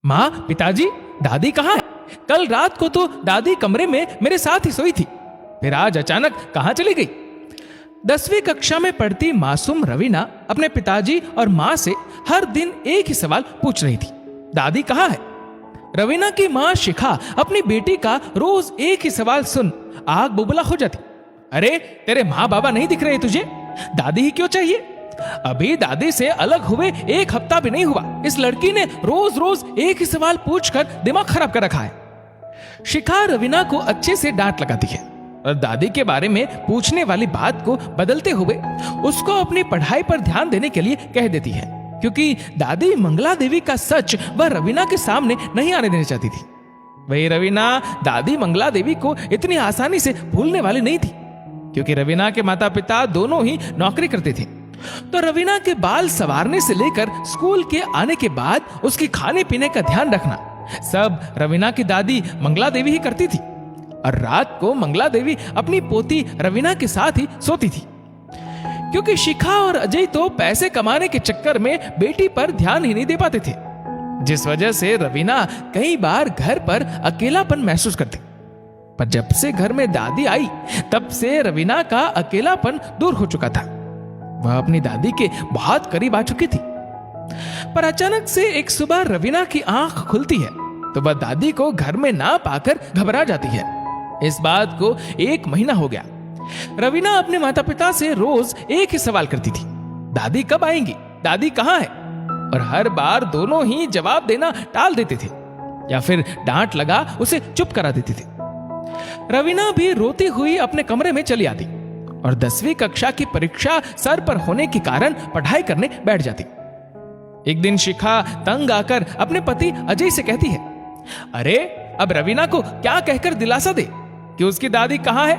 माँ, पिताजी, दादी कहाँ है? कल रात को तो दादी कमरे में मेरे साथ ही सोई थी, फिर आज अचानक कहाँ चली गई? 10वीं कक्षा में पढ़ती मासूम रवीना अपने पिताजी और माँ से हर दिन एक ही सवाल पूछ रही थी, दादी कहाँ है? रवीना की माँ शिखा अपनी बेटी का रोज एक ही सवाल सुन आग बुबला हो जाती। अरे, तेरे माँ बाबा नहीं दिख रहे तुझे? दादी ही क्यों चाहिए? अभी दादी से अलग हुए एक हफ्ता भी नहीं हुआ, इस लड़की ने रोज रोज एक ही सवाल पूछकर दिमाग खराब कर रखा है। शिखा रवीना को अच्छे से डांट लगाती है और दादी के बारे में पूछने वाली बात को बदलते हुए उसको अपनी पढ़ाई पर ध्यान देने के लिए कह देती है, क्योंकि दादी मंगला देवी का सच वह रवीना के सामने नहीं आने देना चाहती थी। वही रवीना दादी मंगला देवी को इतनी आसानी से भूलने वाली नहीं थी, क्योंकि रवीना के माता पिता दोनों ही नौकरी करते थे। तो रवीना के बाल संवारने से लेकर स्कूल के आने के बाद उसकी खाने पीने का ध्यान रखना सब रवीना की दादी मंगला देवी ही करती थी। और रात को मंगला देवी अपनी पोती रवीना के साथ ही सोती थी, क्योंकि शिखा और अजय तो पैसे कमाने के चक्कर में बेटी पर ध्यान ही नहीं दे पाते थे, जिस वजह से रवीना कई बार घर पर अकेलापन महसूस करती। पर जब से घर में दादी आई तब से रवीना का अकेलापन दूर हो चुका था। वह अपनी दादी के बहुत करीब आ चुकी थी। पर अचानक से एक सुबह रवीना की आंख खुलती है तो वह दादी को घर में ना पाकर घबरा जाती है। इस बात को 1 महीना हो गया। रवीना अपने माता पिता से रोज एक ही सवाल करती थी, दादी कब आएंगी? दादी कहाँ है? और हर बार दोनों ही जवाब देना टाल देते थे या फिर डांट लगा उसे चुप करा देते थे। रवीना भी रोती हुई अपने कमरे में चली आती और 10वीं कक्षा की परीक्षा सर पर होने के कारण पढ़ाई करने बैठ जाती। एक दिन शिखा तंग आकर अपने पति अजय से कहती है, अरे, अब रवीना को क्या कहकर दिलासा दे कि उसकी दादी कहाँ है?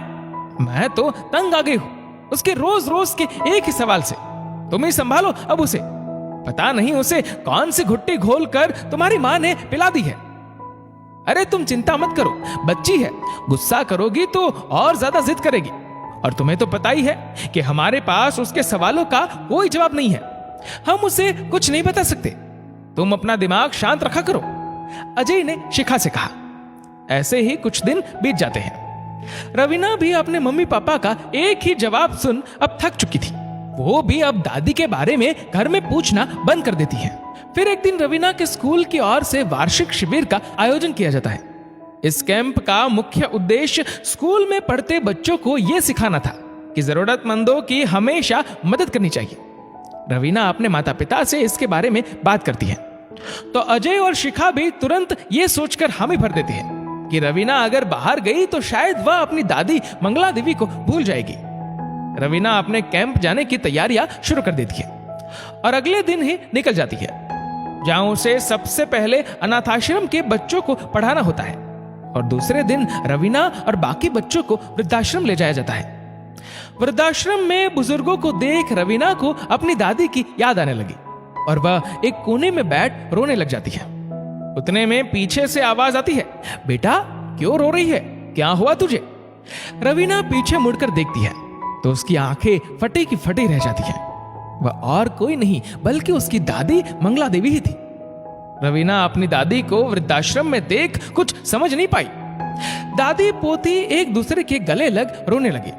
मैं तो तंग आ गई हूं उसके रोज रोज के एक ही सवाल से। तुम ही संभालो अब उसे। पता नहीं उसे कौन सी घुट्टी घोल कर तुम्हारी मां ने पिला दी है। अरे, तुम चिंता मत करो, बच्ची है, गुस्सा करोगी तो और ज्यादा जिद करेगी। और तुम्हें तो पता ही है कि हमारे पास उसके सवालों का कोई जवाब नहीं है, हम उसे कुछ नहीं बता सकते। तुम अपना दिमाग शांत रखा करो, अजय ने शिखा से कहा। ऐसे ही कुछ दिन बीत जाते हैं। रवीना भी अपने मम्मी पापा का एक ही जवाब सुन अब थक चुकी थी। वो भी अब दादी के बारे में घर में पूछना बंद कर देती है। फिर एक दिन रवीना के स्कूल की ओर से वार्षिक शिविर का आयोजन किया जाता है। इस कैंप का मुख्य उद्देश्य स्कूल में पढ़ते बच्चों को यह सिखाना था कि जरूरतमंदों की हमेशा मदद करनी चाहिए। रवीना अपने माता पिता से इसके बारे में बात करती है तो अजय और शिखा भी तुरंत ये सोचकर हामी भर देते हैं कि रवीना अगर बाहर गई तो शायद वह अपनी दादी मंगला देवी को भूल जाएगी। रवीना अपने कैंप जाने की तैयारियां शुरू कर देती है और अगले दिन ही निकल जाती है, जहां उसे सबसे पहले अनाथाश्रम के बच्चों को पढ़ाना होता है और दूसरे दिन रवीना और बाकी बच्चों को वृद्धाश्रम ले जाया जाता है। वृद्धाश्रम में बुजुर्गों को देख रवीना को अपनी दादी की याद आने लगी और वह एक कोने में बैठ रोने लग जाती है। उतने में पीछे से आवाज आती है, बेटा क्यों रो रही है? क्या हुआ तुझे? रवीना पीछे मुड़कर देखती है तो उसकी आंखें फटी की फटी रह जाती हैं। वह और कोई नहीं बल्कि उसकी दादी मंगला देवी ही थी। रवीना अपनी दादी को वृद्धाश्रम में देख कुछ समझ नहीं पाई। दादी पोती एक दूसरे के गले लग रोने लगे।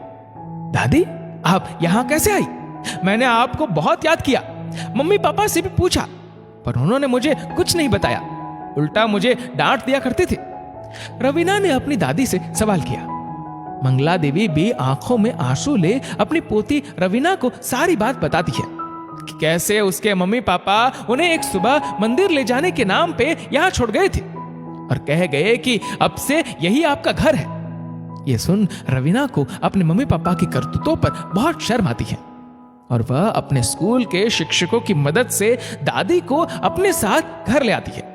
दादी, आप यहां कैसे आई? मैंने आपको बहुत याद किया, मम्मी पापा से भी पूछा, पर उन्होंने मुझे कुछ नहीं बताया, उल्टा मुझे डांट दिया करते थे। रवीना ने अपनी दादी से सवाल किया। मंगला देवी भी आंखों में आंसू ले अपनी पोती रवीना को सारी बात बताती है कि कैसे उसके मम्मी पापा उन्हें एक सुबह मंदिर ले जाने के नाम पे यहां छोड़ गए थे और कह गए कि अब से यही आपका घर है। यह सुन रवीना को अपने मम्मी पापा की करतूतों पर बहुत शर्म आती है और वह अपने स्कूल के शिक्षकों की मदद से दादी को अपने साथ घर ले आती है।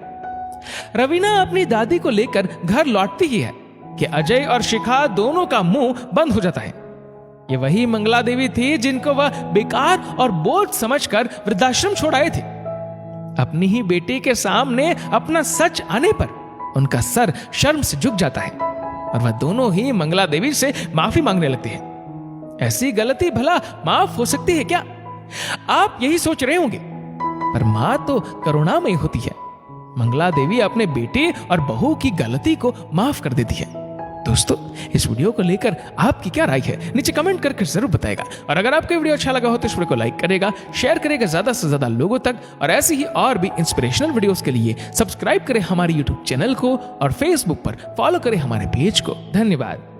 रवीना अपनी दादी को लेकर घर लौटती ही है कि अजय और शिखा दोनों का मुंह बंद हो जाता है। ये वही मंगला देवी थी जिनको वह बेकार और बोझ समझकर वृद्धाश्रम छोड़ आए थे। अपनी ही बेटी के सामने अपना सच आने पर उनका सर शर्म से झुक जाता है और वह दोनों ही मंगला देवी से माफी मांगने लगते हैं। ऐसी गलती भला माफ हो सकती है क्या? आप यही सोच रहे होंगे, पर मां तो करुणामयी होती है। मंगला देवी अपने बेटे और बहू की गलती को माफ कर देती है। दोस्तों, इस वीडियो को लेकर आपकी क्या राय है, नीचे कमेंट करके जरूर बताएगा। और अगर आपको वीडियो अच्छा लगा हो तो इस वीडियो को लाइक करेगा, शेयर करेगा ज्यादा से ज्यादा लोगों तक, और ऐसी ही और भी इंस्पिरेशनल वीडियोस के लिए सब्सक्राइब करें हमारे यूट्यूब चैनल को और फेसबुक पर फॉलो करें हमारे पेज को। धन्यवाद।